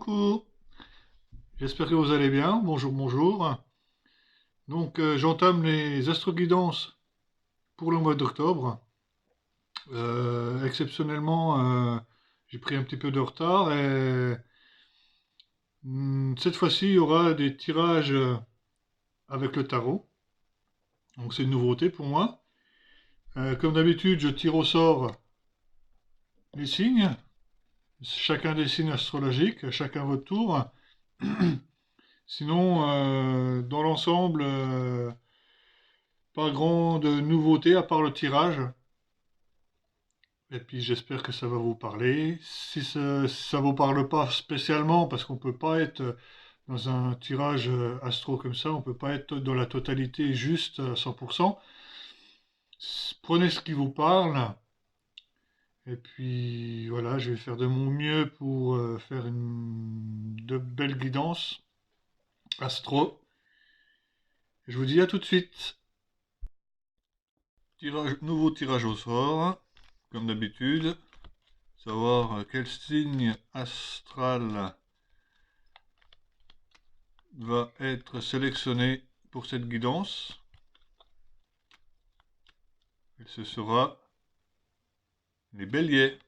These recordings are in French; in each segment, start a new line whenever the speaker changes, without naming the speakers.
Coucou, j'espère que vous allez bien. Bonjour, bonjour. Donc, j'entame les astroguidances pour le mois d'octobre. Exceptionnellement, j'ai pris un petit peu de retard et cette fois-ci, il y aura des tirages avec le tarot. Donc, c'est une nouveauté pour moi. Comme d'habitude, je tire au sort les signes, chacun des signes astrologiques, chacun votre tour. Sinon, dans l'ensemble, pas grande nouveauté à part le tirage. Et puis j'espère que ça va vous parler. Si ça vous parle pas spécialement, parce qu'on peut pas être dans un tirage astro comme ça, on peut pas être dans la totalité juste à 100%. Prenez ce qui vous parle. Et puis voilà, je vais faire de mon mieux pour faire de belles guidances astro. Je vous dis à tout de suite. Nouveau tirage au sort, comme d'habitude. Savoir quel signe astral va être sélectionné pour cette guidance. Et ce sera les béliers.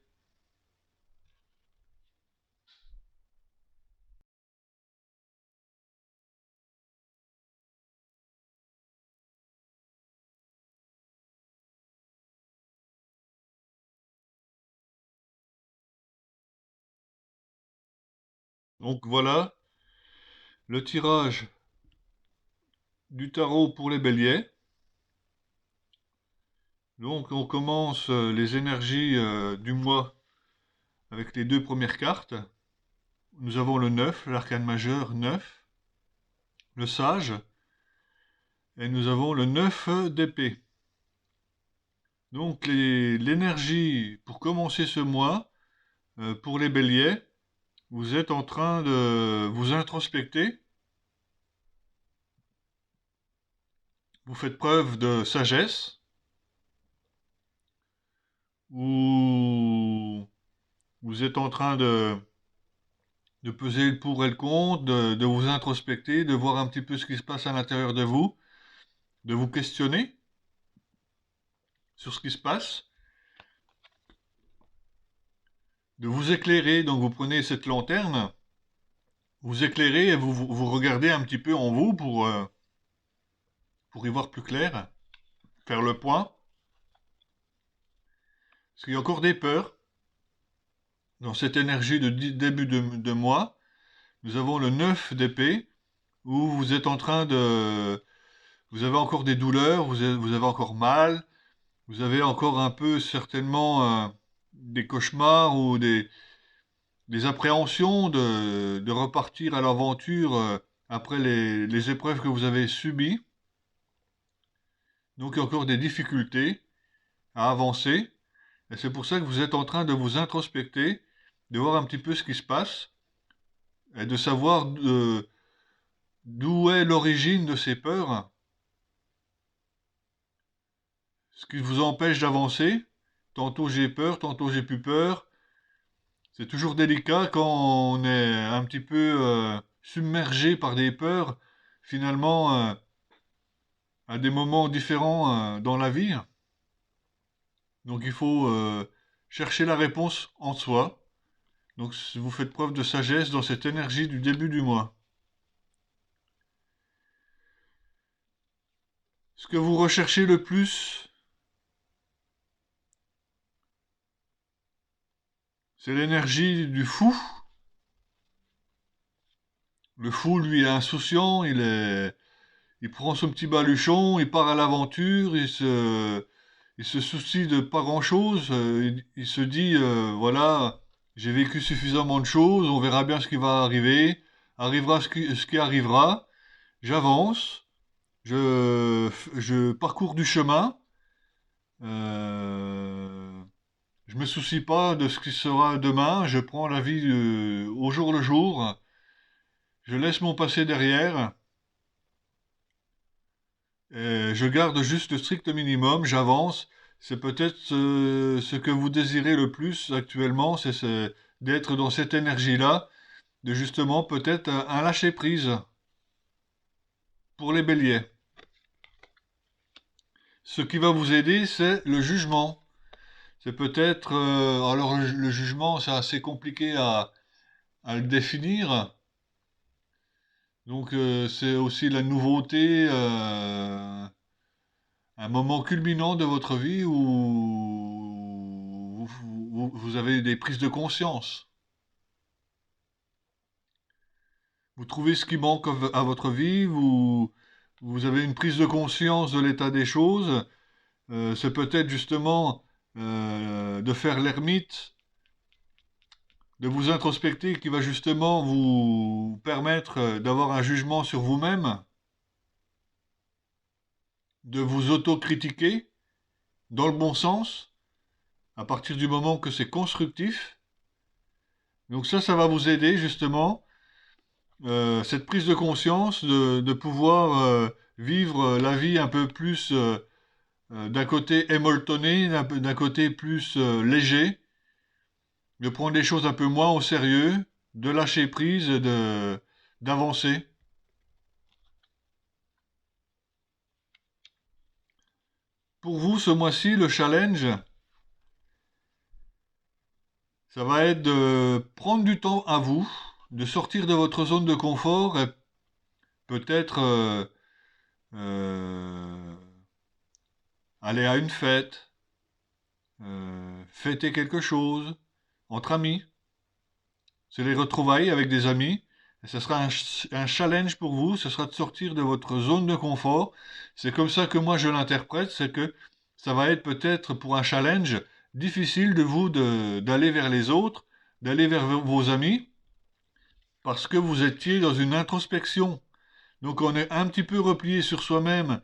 Donc voilà le tirage du tarot pour les béliers. Donc on commence les énergies du mois avec les deux premières cartes. Nous avons le 9, l'arcane majeur 9, le sage, et nous avons le 9 d'épée. Donc l'énergie pour commencer ce mois, pour les béliers, vous êtes en train de vous introspecter. Vous faites preuve de sagesse, ou vous êtes en train de peser le pour et le contre, de vous introspecter, de voir un petit peu ce qui se passe à l'intérieur de vous, de vous questionner sur ce qui se passe, de vous éclairer. Donc vous prenez cette lanterne, vous éclairez et vous regardez un petit peu en vous pour y voir plus clair, faire le point. Parce qu'il y a encore des peurs dans cette énergie de début de mois. Nous avons le 9 d'épée, où vous êtes en train de... Vous avez encore des douleurs, vous avez encore mal, vous avez encore un peu certainement des cauchemars ou des appréhensions de repartir à l'aventure après les épreuves que vous avez subies. Donc il y a encore des difficultés à avancer. Et c'est pour ça que vous êtes en train de vous introspecter, de voir un petit peu ce qui se passe, et de savoir d'où est l'origine de ces peurs, ce qui vous empêche d'avancer. Tantôt j'ai peur, tantôt j'ai plus peur. C'est toujours délicat quand on est un petit peu submergé par des peurs, finalement, à des moments différents dans la vie. Donc il faut chercher la réponse en soi. Donc vous faites preuve de sagesse dans cette énergie du début du mois. Ce que vous recherchez le plus, c'est l'énergie du fou. Le fou, lui, est insouciant, il prend son petit baluchon, il part à l'aventure, il se soucie de pas grand-chose. Il se dit, voilà, j'ai vécu suffisamment de choses, on verra bien ce qui va arriver, arrivera ce qui arrivera. J'avance, je parcours du chemin. Euh, je me soucie pas de ce qui sera demain. Je prends la vie au jour le jour. Je laisse mon passé derrière. Je garde juste le strict minimum, j'avance. C'est peut-être ce que vous désirez le plus actuellement, c'est d'être dans cette énergie-là, de justement peut-être un lâcher-prise pour les béliers. Ce qui va vous aider, c'est le jugement. C'est peut-être... alors le jugement, c'est assez compliqué à le définir. Donc c'est aussi la nouveauté, un moment culminant de votre vie où vous avez des prises de conscience. Vous trouvez ce qui manque à votre vie, vous avez une prise de conscience de l'état des choses. C'est peut-être justement de faire l'ermite, de vous introspecter qui va justement vous permettre d'avoir un jugement sur vous-même, de vous autocritiquer dans le bon sens, à partir du moment que c'est constructif. Donc ça va vous aider justement, cette prise de conscience, de pouvoir vivre la vie un peu plus d'un côté émoltonné, d'un côté plus léger, de prendre les choses un peu moins au sérieux, de lâcher prise, d'avancer. Pour vous, ce mois-ci, le challenge, ça va être de prendre du temps à vous, de sortir de votre zone de confort et peut-être euh, aller à une fête, fêter quelque chose entre amis. C'est les retrouvailles avec des amis. Et ce sera un challenge pour vous, ce sera de sortir de votre zone de confort. C'est comme ça que moi je l'interprète, c'est que ça va être peut-être pour un challenge difficile de vous d'aller vers les autres, d'aller vers vos amis, parce que vous étiez dans une introspection. Donc on est un petit peu replié sur soi-même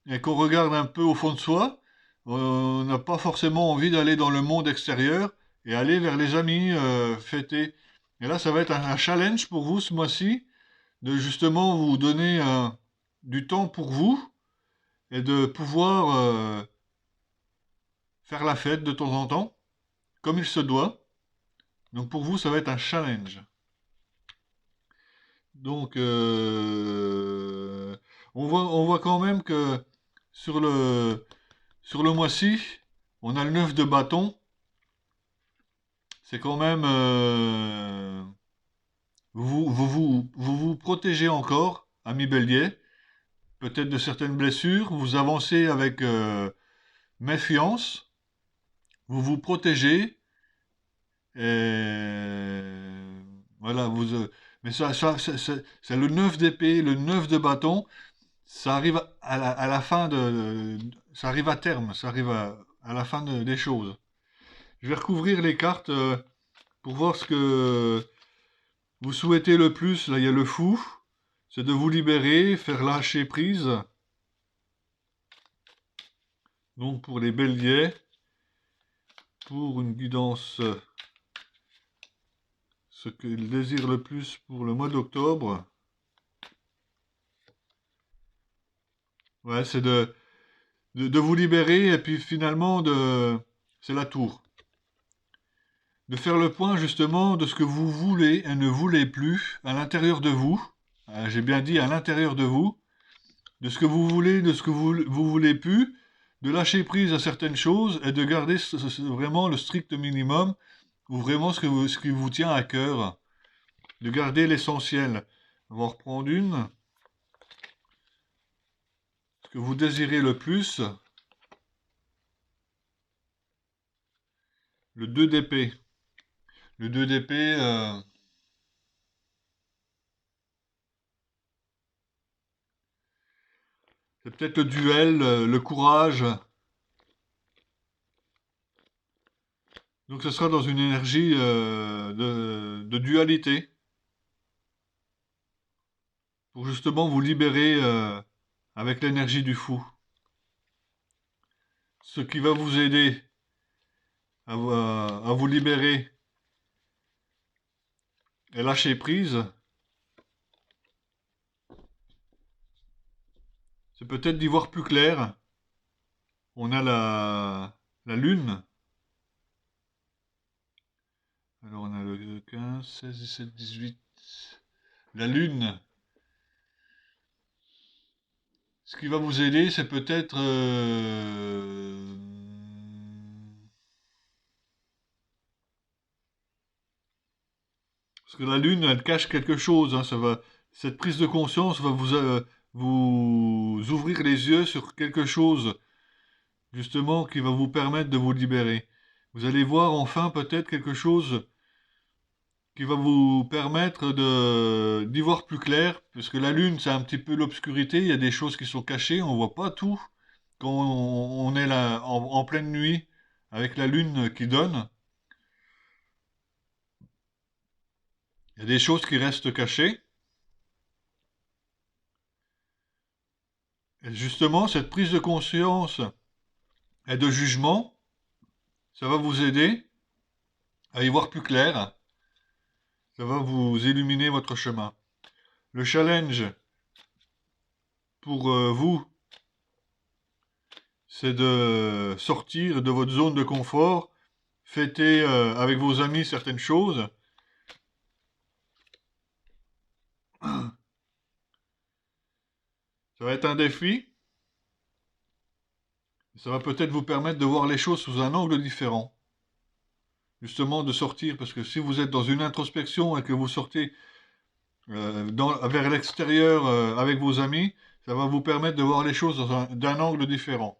et qu'on regarde un peu au fond de soi. On n'a pas forcément envie d'aller dans le monde extérieur et aller vers les amis, fêter. Et là, ça va être un challenge pour vous ce mois-ci, de justement vous donner du temps pour vous et de pouvoir faire la fête de temps en temps, comme il se doit. Donc pour vous, ça va être un challenge. Donc on voit quand même que sur sur le mois-ci, on a le 9 de bâton. C'est quand même... vous protégez encore, ami Bélier, peut-être de certaines blessures. Vous avancez avec méfiance. Vous vous protégez. Et voilà, mais c'est le 9 d'épée, le 9 de bâton. Ça arrive à la fin ça arrive à terme, ça arrive à la fin des choses. Je vais recouvrir les cartes pour voir ce que vous souhaitez le plus. Là, il y a le fou. C'est de vous libérer, faire lâcher prise. Donc pour les béliers, pour une guidance, ce qu'ils désirent le plus pour le mois d'octobre. Ouais, c'est de vous libérer et puis finalement c'est la tour. De faire le point justement de ce que vous voulez et ne voulez plus à l'intérieur de vous. J'ai bien dit à l'intérieur de vous. De ce que vous voulez, de ce que vous voulez plus. De lâcher prise à certaines choses et de garder vraiment le strict minimum ou vraiment ce qui vous tient à cœur. De garder l'essentiel. On va en reprendre une. Ce que vous désirez le plus. Le 2 d'épée. Le 2 d'épée, c'est peut-être le duel, le courage. Donc ce sera dans une énergie de dualité. Pour justement vous libérer avec l'énergie du fou. Ce qui va vous aider à vous libérer et lâcher prise, c'est peut-être d'y voir plus clair. On a la lune. Alors on a le 15, 16, 17, 18. La lune, ce qui va vous aider, c'est peut-être parce que la lune, elle cache quelque chose, hein, cette prise de conscience va vous ouvrir les yeux sur quelque chose, justement, qui va vous permettre de vous libérer. Vous allez voir enfin peut-être quelque chose qui va vous permettre d'y voir plus clair, puisque la lune, c'est un petit peu l'obscurité, il y a des choses qui sont cachées, on voit pas tout quand on est là en pleine nuit avec la lune qui donne. Il y a des choses qui restent cachées. Et justement, cette prise de conscience et de jugement, ça va vous aider à y voir plus clair, ça va vous illuminer votre chemin. Le challenge pour vous, c'est de sortir de votre zone de confort, fêter avec vos amis certaines choses. Ça va être un défi. Ça va peut-être vous permettre de voir les choses sous un angle différent. Justement, de sortir, parce que si vous êtes dans une introspection et que vous sortez vers l'extérieur avec vos amis, ça va vous permettre de voir les choses d'un angle différent.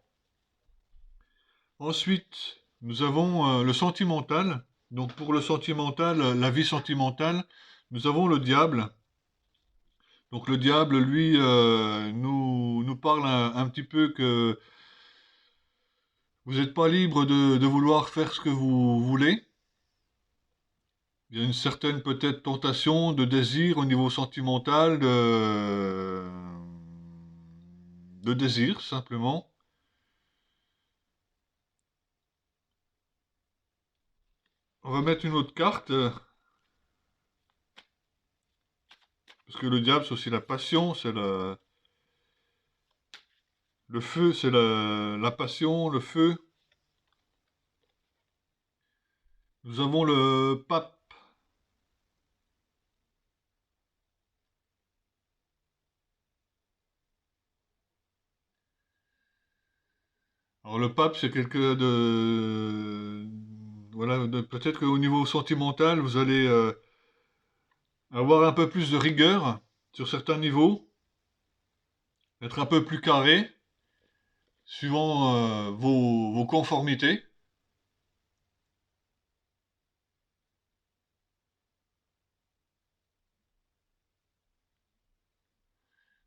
Ensuite, nous avons le sentimental. Donc pour le sentimental, la vie sentimentale, nous avons le diable. Donc le diable, lui, nous parle un petit peu que vous n'êtes pas libre de vouloir faire ce que vous voulez. Il y a une certaine peut-être tentation de désir au niveau sentimental, de désir simplement. On va mettre une autre carte, parce que le diable c'est aussi la passion, c'est le feu, c'est la passion, le feu. Nous avons le pape. Alors le pape c'est quelque de... Voilà, peut-être qu'au niveau sentimental, vous allez avoir un peu plus de rigueur sur certains niveaux, être un peu plus carré, suivant vos conformités.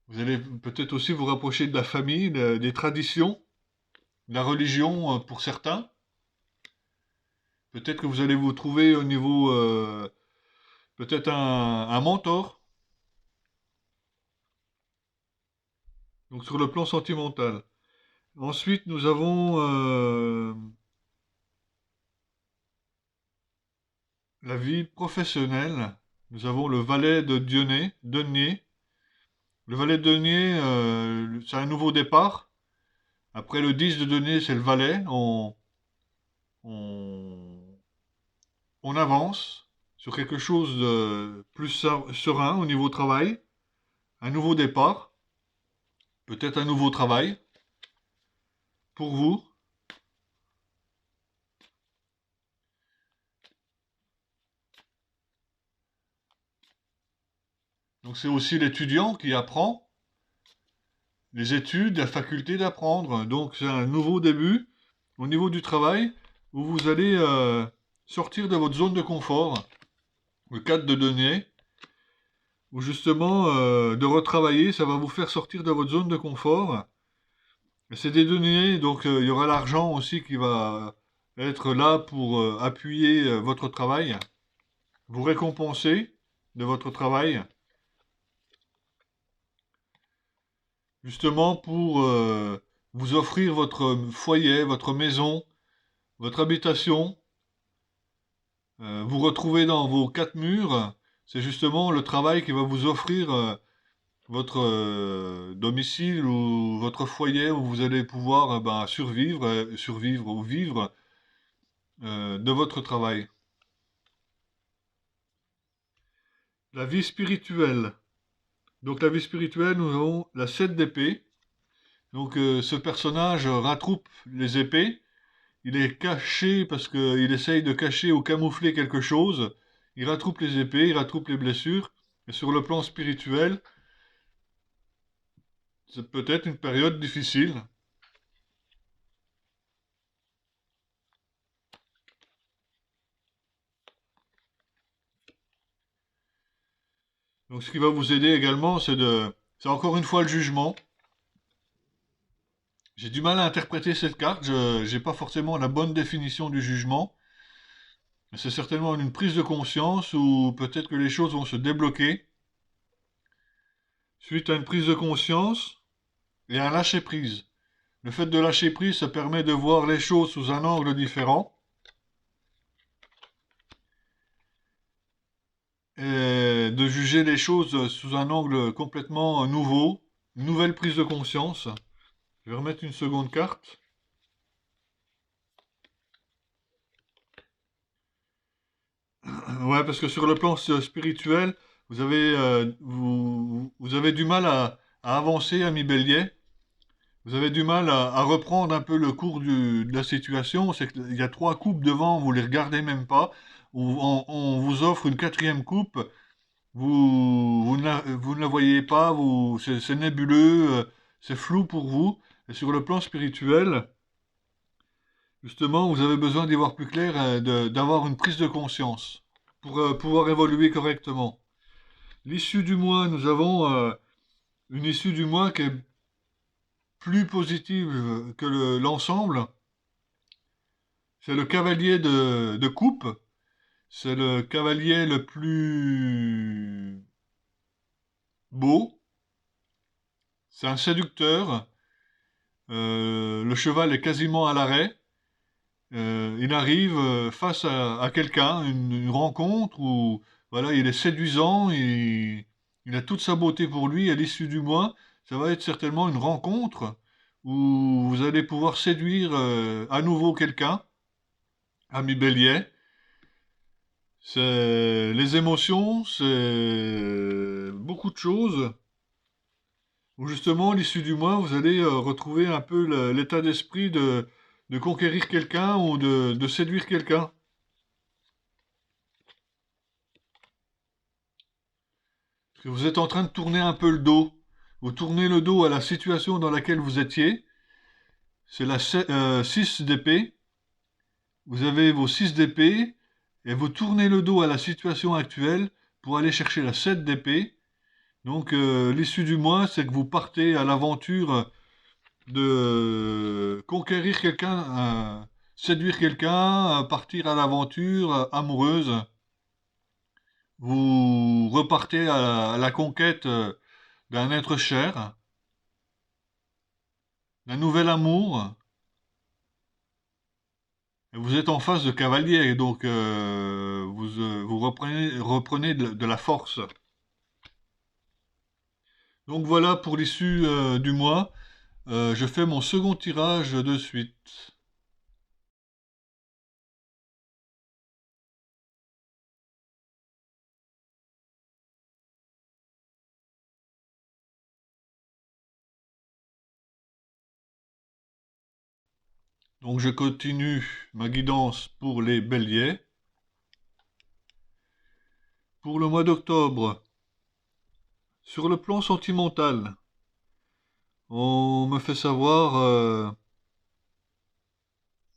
Vous allez peut-être aussi vous rapprocher de la famille, des traditions, de la religion pour certains. Peut-être que vous allez vous trouver au niveau, peut-être un mentor, donc sur le plan sentimental. Ensuite, nous avons la vie professionnelle. Nous avons le valet de Denier. Le valet de Denier, c'est un nouveau départ. Après le 10 de denier, c'est le valet. On, on avance sur quelque chose de plus serein au niveau travail. Un nouveau départ. Peut-être un nouveau travail pour vous. Donc c'est aussi l'étudiant qui apprend les études, la faculté d'apprendre. Donc c'est un nouveau début au niveau du travail où vous allez sortir de votre zone de confort. Le cadre de données, où justement de retravailler, ça va vous faire sortir de votre zone de confort. Et c'est des données, donc il y aura l'argent aussi qui va être là pour appuyer votre travail, vous récompenser de votre travail, justement pour vous offrir votre foyer, votre maison, votre habitation, vous retrouver dans vos quatre murs. C'est justement le travail qui va vous offrir votre domicile ou votre foyer où vous allez pouvoir ben, survivre ou vivre de votre travail. La vie spirituelle. Donc la vie spirituelle, nous avons la 7 d'épée. Donc ce personnage rattrape les épées. Il est caché parce qu'il essaye de cacher ou camoufler quelque chose. Il rattrape les épées, il rattrape les blessures. Et sur le plan spirituel, c'est peut-être une période difficile. Donc ce qui va vous aider également, c'est encore une fois le jugement. J'ai du mal à interpréter cette carte, je n'ai pas forcément la bonne définition du jugement. Mais c'est certainement une prise de conscience où peut-être que les choses vont se débloquer suite à une prise de conscience et un lâcher-prise. Le fait de lâcher prise, ça permet de voir les choses sous un angle différent et de juger les choses sous un angle complètement nouveau, une nouvelle prise de conscience. Je vais remettre une seconde carte. Ouais, parce que sur le plan spirituel, vous avez du mal à avancer, ami Bélier. Vous avez du mal à reprendre un peu le cours de la situation. C'est qu'il y a trois coupes devant, vous les regardez même pas. On vous offre une quatrième coupe, vous ne la voyez pas, c'est nébuleux, c'est flou pour vous. Et sur le plan spirituel, justement, vous avez besoin d'y voir plus clair, d'avoir une prise de conscience pour pouvoir évoluer correctement. L'issue du mois, nous avons une issue du mois qui est plus positive que l'ensemble. C'est le cavalier de coupe. C'est le cavalier le plus beau. C'est un séducteur. Le cheval est quasiment à l'arrêt. Il arrive face à quelqu'un, une rencontre où voilà, il est séduisant, il a toute sa beauté pour lui. À l'issue du mois, ça va être certainement une rencontre où vous allez pouvoir séduire à nouveau quelqu'un, ami Bélier. C'est les émotions, c'est beaucoup de choses. Où justement, à l'issue du mois, vous allez retrouver un peu l'état d'esprit de conquérir quelqu'un ou de séduire quelqu'un. Parce que vous êtes en train de tourner un peu le dos. Vous tournez le dos à la situation dans laquelle vous étiez. C'est la 6 d'épée. Vous avez vos 6 d'épée. Et vous tournez le dos à la situation actuelle pour aller chercher la 7 d'épée. Donc l'issue du mois, c'est que vous partez à l'aventure de conquérir quelqu'un, séduire quelqu'un, partir à l'aventure amoureuse. Vous repartez à la conquête d'un être cher, d'un nouvel amour. Et vous êtes en face de cavalier, donc vous reprenez de la force. Donc voilà pour l'issue du mois. Je fais mon second tirage de suite. Donc je continue ma guidance pour les béliers. Pour le mois d'octobre, sur le plan sentimental, on me fait savoir,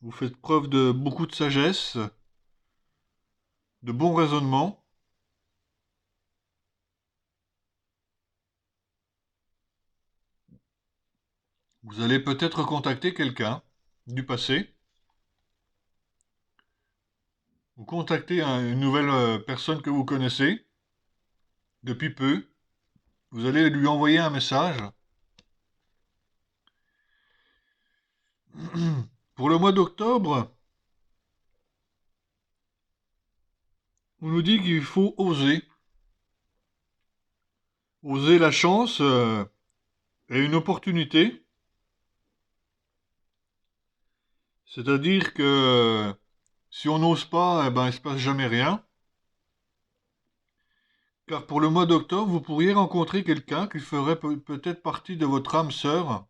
vous faites preuve de beaucoup de sagesse, de bon raisonnement. Vous allez peut-être contacter quelqu'un du passé, ou contacter une nouvelle personne que vous connaissez depuis peu. Vous allez lui envoyer un message. Pour le mois d'octobre, on nous dit qu'il faut oser. Oser la chance est une opportunité. C'est-à-dire que si on n'ose pas, eh ben, il ne se passe jamais rien. Car pour le mois d'octobre, vous pourriez rencontrer quelqu'un qui ferait peut-être partie de votre âme sœur,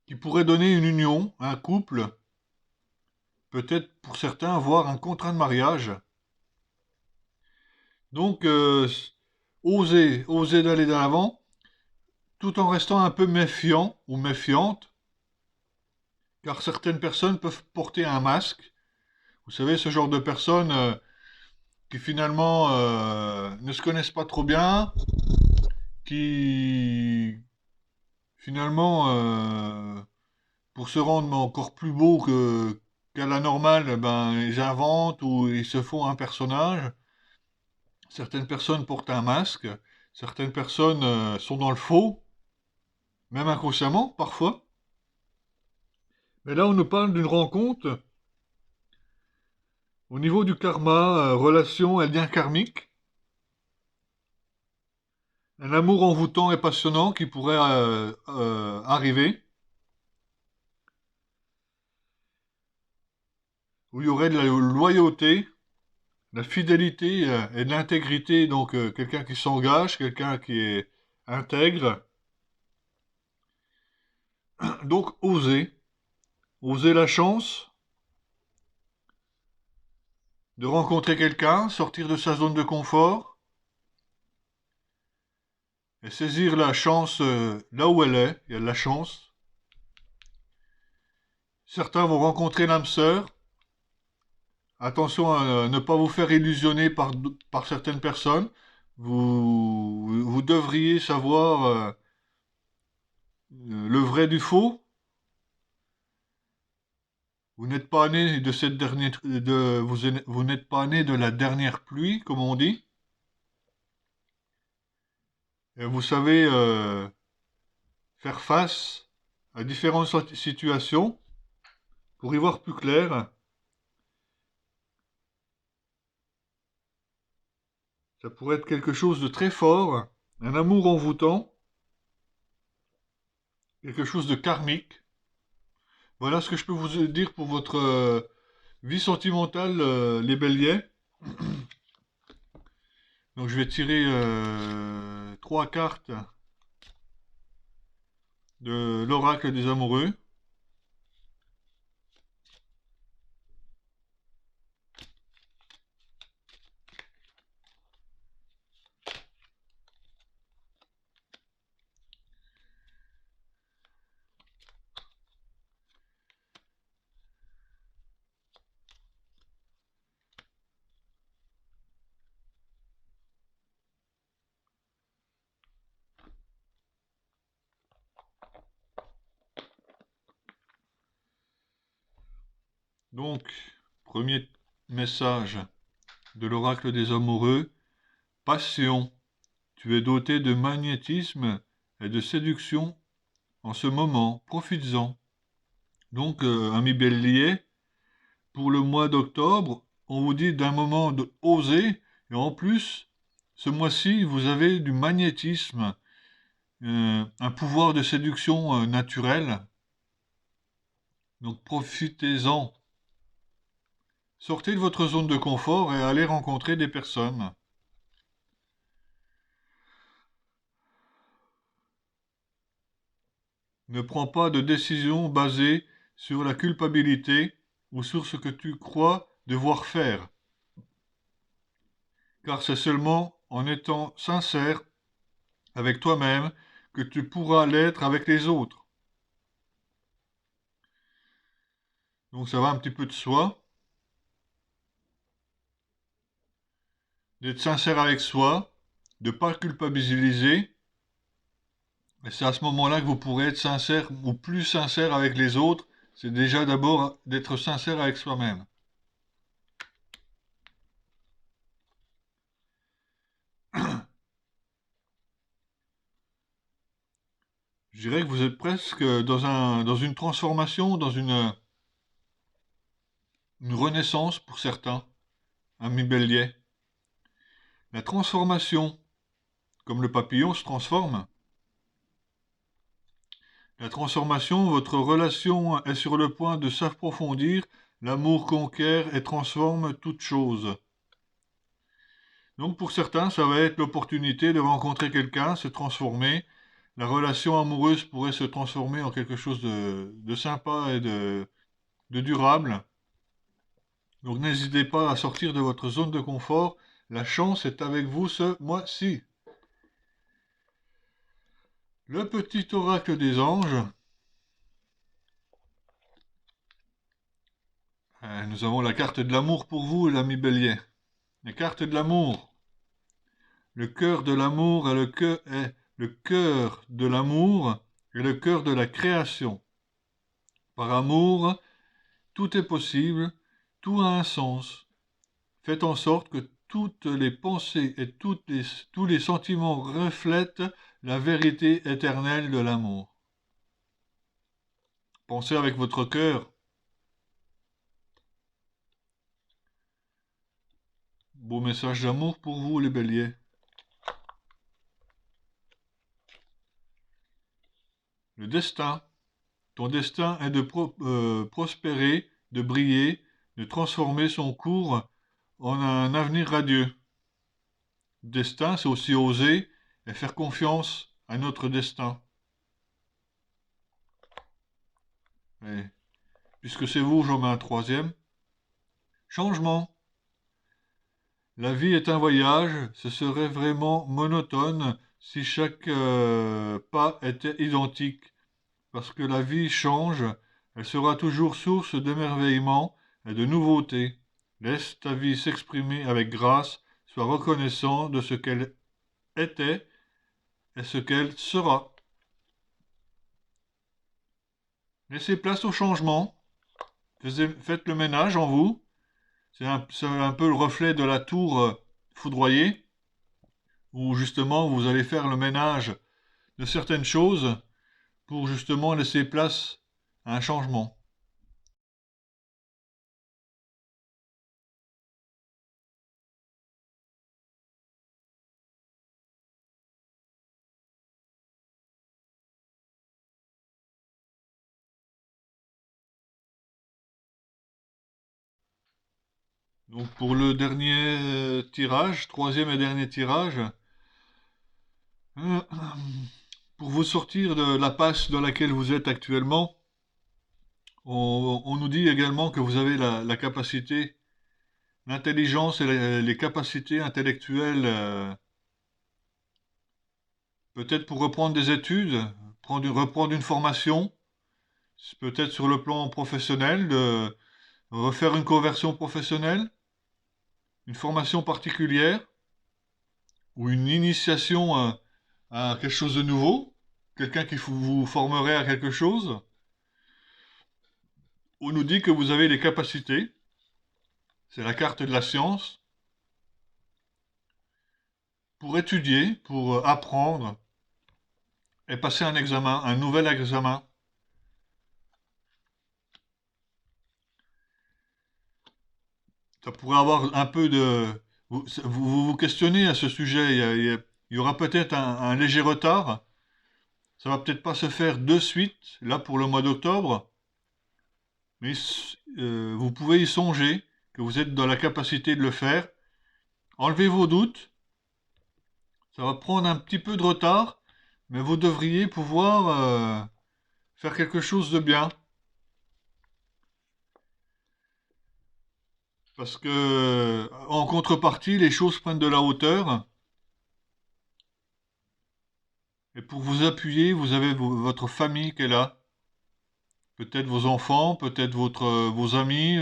qui pourrait donner une union, un couple, peut-être pour certains, voire un contrat de mariage. Donc, osez d'aller de l'avant, tout en restant un peu méfiant ou méfiante, car certaines personnes peuvent porter un masque. Vous savez, ce genre de personnes qui finalement ne se connaissent pas trop bien, qui finalement, pour se rendre encore plus beau qu'à la normale, ben, ils inventent ou ils se font un personnage. Certaines personnes portent un masque, certaines personnes sont dans le faux, même inconsciemment parfois. Mais là, on nous parle d'une rencontre au niveau du karma, relation et lien karmique. Un amour envoûtant et passionnant qui pourrait arriver, où il y aurait de la loyauté, de la fidélité et de l'intégrité, donc quelqu'un qui s'engage, quelqu'un qui est intègre. Donc oser la chance de rencontrer quelqu'un, sortir de sa zone de confort et saisir la chance là où elle est. Il y a de la chance. Certains vont rencontrer l'âme sœur. Attention à ne pas vous faire illusionner par certaines personnes. Vous devriez savoir le vrai du faux. Vous n'êtes pas né de cette dernière, vous n'êtes pas né de la dernière pluie, comme on dit. Et vous savez faire face à différentes situations pour y voir plus clair. Ça pourrait être quelque chose de très fort, un amour envoûtant, quelque chose de karmique. Voilà ce que je peux vous dire pour votre vie sentimentale, les béliers. Donc je vais tirer trois cartes de l'oracle des amoureux. Donc, premier message de l'oracle des amoureux. Passion, tu es doté de magnétisme et de séduction en ce moment, profites-en. Donc, ami bélier, pour le mois d'octobre, on vous dit d'un moment de oser, et en plus, ce mois-ci, vous avez du magnétisme, un pouvoir de séduction naturel. Donc profitez-en. Sortez de votre zone de confort et allez rencontrer des personnes. Ne prends pas de décision basée sur la culpabilité ou sur ce que tu crois devoir faire, car c'est seulement en étant sincère avec toi-même que tu pourras l'être avec les autres. Donc ça va un petit peu de soi, d'être sincère avec soi, de ne pas culpabiliser, et c'est à ce moment-là que vous pourrez être sincère ou plus sincère avec les autres. C'est déjà d'abord d'être sincère avec soi-même. Je dirais que vous êtes presque dans une transformation, dans une renaissance pour certains, ami bélier. La transformation, comme le papillon se transforme, la transformation, votre relation est sur le point de s'approfondir, l'amour conquiert et transforme toute chose. Donc pour certains, ça va être l'opportunité de rencontrer quelqu'un, se transformer. La relation amoureuse pourrait se transformer en quelque chose de sympa et de durable. Donc n'hésitez pas à sortir de votre zone de confort. La chance est avec vous ce mois-ci. Le petit oracle des anges. Nous avons la carte de l'amour pour vous, l'ami Bélier. La carte de l'amour. Le cœur de l'amour est le cœur de l'amour et le cœur de la création. Par amour, tout est possible, tout a un sens. Faites en sorte que toutes les pensées et tous les sentiments reflètent la vérité éternelle de l'amour. Pensez avec votre cœur. Beau message d'amour pour vous, les béliers. Le destin. Ton destin est de prospérer, de briller, de transformer son cours en un avenir radieux. Destin, c'est aussi oser et faire confiance à notre destin. Et puisque c'est vous, j'en mets un troisième. Changement. La vie est un voyage, ce serait vraiment monotone si chaque pas était identique. Parce que la vie change, elle sera toujours source d'émerveillement et de nouveautés. Laisse ta vie s'exprimer avec grâce, sois reconnaissant de ce qu'elle était et ce qu'elle sera. Laissez place au changement, faites le ménage en vous. C'est un peu le reflet de la tour foudroyée, où justement vous allez faire le ménage de certaines choses pour justement laisser place à un changement. Donc pour le dernier tirage, troisième et dernier tirage, euh, pour vous sortir de la passe dans laquelle vous êtes actuellement, on nous dit également que vous avez la capacité, l'intelligence et les capacités intellectuelles, peut-être pour reprendre des études, reprendre une formation, peut-être sur le plan professionnel, de refaire une conversion professionnelle, une formation particulière ou une initiation à quelque chose de nouveau, quelqu'un qui vous formerait à quelque chose. On nous dit que vous avez les capacités, c'est la carte de la science, pour étudier, pour apprendre et passer un examen, un nouvel examen. Ça pourrait avoir un peu de... vous questionnez à ce sujet, il y aura peut-être un léger retard, ça va peut-être pas se faire de suite, là pour le mois d'octobre, mais vous pouvez y songer, que vous êtes dans la capacité de le faire. Enlevez vos doutes, ça va prendre un petit peu de retard, mais vous devriez pouvoir faire quelque chose de bien. Parce que, en contrepartie, les choses prennent de la hauteur. Et pour vous appuyer, vous avez votre famille qui est là. Peut-être vos enfants, peut-être vos amis,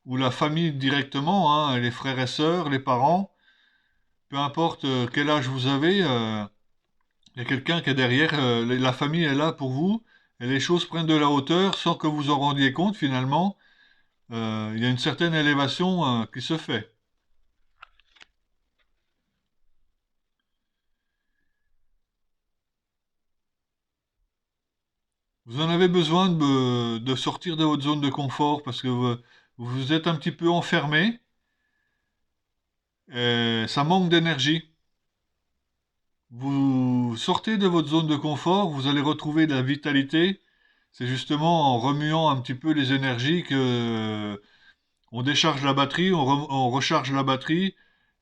ou la famille directement, hein, les frères et sœurs, les parents. Peu importe quel âge vous avez, il y a quelqu'un qui est derrière. La famille est là pour vous. Et les choses prennent de la hauteur sans que vous en rendiez compte finalement. Il y a une certaine élévation qui se fait. Vous en avez besoin de sortir de votre zone de confort parce que vous êtes un petit peu enfermé et ça manque d'énergie. Vous sortez de votre zone de confort, vous allez retrouver de la vitalité. C'est justement en remuant un petit peu les énergies que on décharge la batterie, on recharge la batterie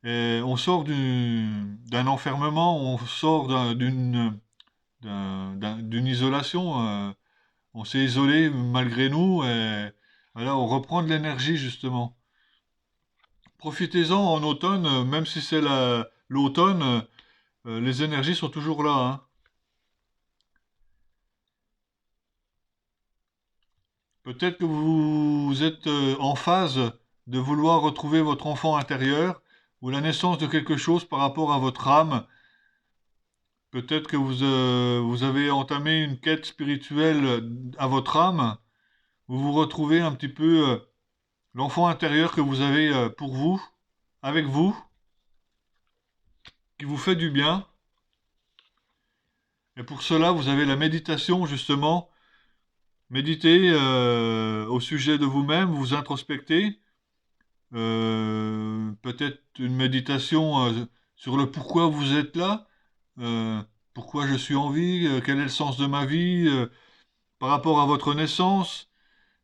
Et on sort d'un enfermement, on sort d'une isolation. On s'est isolé malgré nous et voilà, on reprend de l'énergie justement. Profitez-en en automne, même si c'est l'automne, les énergies sont toujours là, hein. Peut-être que vous êtes en phase de vouloir retrouver votre enfant intérieur ou la naissance de quelque chose par rapport à votre âme. Peut-être que vous avez entamé une quête spirituelle à votre âme. Vous vous retrouvez un petit peu l'enfant intérieur que vous avez pour vous, avec vous, qui vous fait du bien. Et pour cela, vous avez la méditation, justement. Méditez au sujet de vous-même, vous introspectez. Peut-être une méditation sur le pourquoi vous êtes là, euh, pourquoi je suis en vie, quel est le sens de ma vie, par rapport à votre naissance.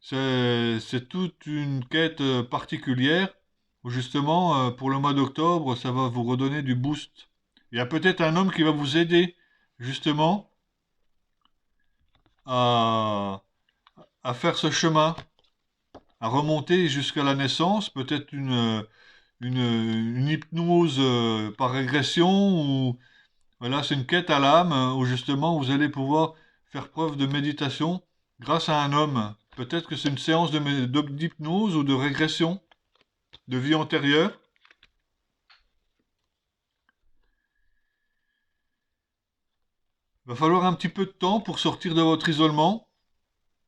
C'est toute une quête particulière où justement, pour le mois d'octobre, ça va vous redonner du boost. Il y a peut-être un homme qui va vous aider justement à, à faire ce chemin, à remonter jusqu'à la naissance, peut-être une hypnose par régression, ou voilà, c'est une quête à l'âme où justement vous allez pouvoir faire preuve de méditation grâce à un homme. Peut-être que c'est une séance d'hypnose ou de régression de vie antérieure. Il va falloir un petit peu de temps pour sortir de votre isolement.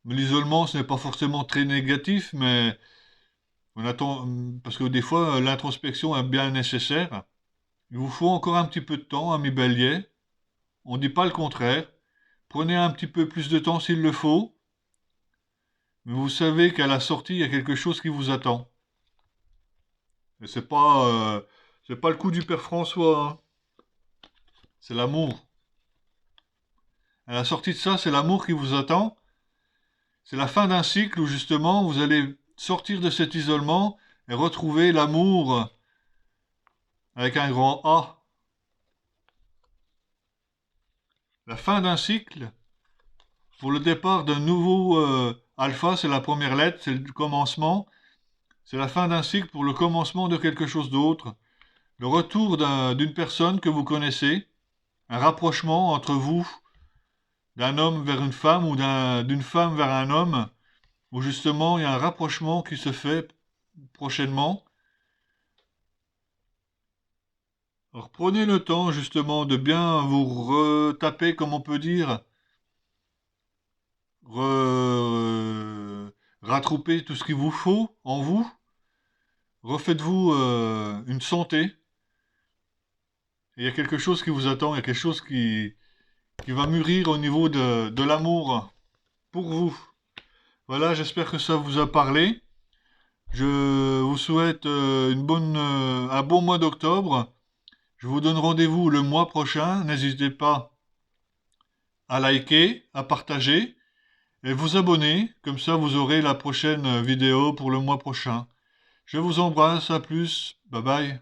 Mais l'isolement, ce n'est pas forcément très négatif, mais on attend, parce que des fois, l'introspection est bien nécessaire. Il vous faut encore un petit peu de temps, ami Bélier. On ne dit pas le contraire. Prenez un petit peu plus de temps s'il le faut, mais vous savez qu'à la sortie, il y a quelque chose qui vous attend. Et c'est pas le coup du père François, hein. C'est l'amour. À la sortie de ça, c'est l'amour qui vous attend. C'est la fin d'un cycle où justement vous allez sortir de cet isolement et retrouver l'amour avec un grand A. La fin d'un cycle, pour le départ d'un nouveau alpha, c'est la première lettre, c'est le commencement. C'est la fin d'un cycle pour le commencement de quelque chose d'autre. Le retour d'une personne que vous connaissez, un rapprochement entre vous, d'un homme vers une femme ou d'une femme vers un homme, où justement il y a un rapprochement qui se fait prochainement. Alors prenez le temps justement de bien vous retaper, comme on peut dire, rattraper tout ce qu'il vous faut en vous. Refaites-vous une santé. Et il y a quelque chose qui vous attend, il y a quelque chose qui va mûrir au niveau de l'amour pour vous. Voilà, j'espère que ça vous a parlé. Je vous souhaite un bon mois d'octobre. Je vous donne rendez-vous le mois prochain. N'hésitez pas à liker, à partager et vous abonner. Comme ça, vous aurez la prochaine vidéo pour le mois prochain. Je vous embrasse, à plus. Bye bye.